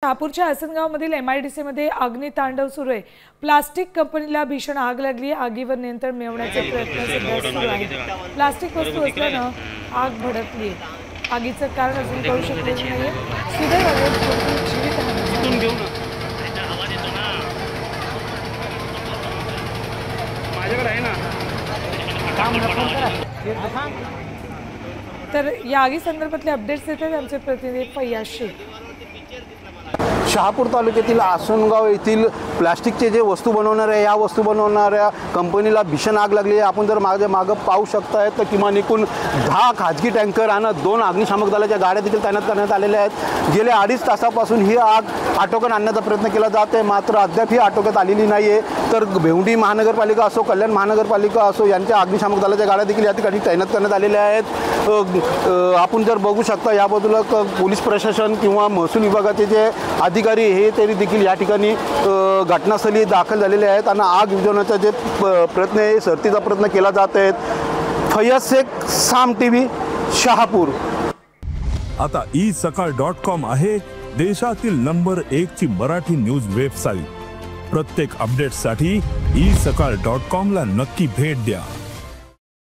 शहापूरच्या आसनगावमधील MIDCमध्ये अग्नितांडव सुरू आहे। प्लास्टिक कंपनीला भीषण आग लागली। आगीवर नियंत्रण मिळवण्याचे प्रयत्न सध्या सुरू आहेत। प्लास्टिक वस्तू असल्यानं आग भडकली आहे। आगीचं कारण अजून कळू शकलेलं नाहीये। सुदैवाने कोणतीही जीवितहानी झाली नाही। तर या आगी संदर्भातले अपडेट्स देतात आमचे प्रतिनिधी फैयाज शेख। शहापूर तालुक्यातील आसनगाव येथील प्लास्टिकचे जे वस्तू बनवणाऱ्या या वस्तू बनवणाऱ्या कंपनीला भीषण आग लागली आहे। आपण जर मागे पाहू शकताय तर किमान एकूण 10 खाजगी टँकर आणि 2 अग्निशामक दलाच्या गाड्या देखील तैनात करण्यात आलेल्या आहेत। गेल्या 2.5 तासापासून ही आग आटोक्यात आणण्याचा प्रयत्न केला जात आहे, मात्र अद्याप ही आटोक्यात आलेली नाही आहे। तर भेवंडी महानगरपालिका असो, कल्याण महानगरपालिका असो यांच्या अग्निशामक दलाच्या गाड्या देखील या ठिकाणी तैनात करण्यात आलेल्या आहेत। आपण जर बघू शकता या बाजूला पोलीस प्रशासन किंवा महसूल विभागाचे जे अधिकारी हे तरी देखील या ठिकाणी घटनास्थळी दाखल झालेले आहेत आणि आग विझवण्याचा जे प्रयत्न आहे सरतीचा प्रयत्न केला जात आहे। फैयाज शेख, साम टीव्ही, शहापूर। आता isakal.com आहे देशातील नंबर 1 ची मराठी न्यूज वेबसाईट। प्रत्येक अपडेटसाठी isakal.com ला नक्की भेट द्या।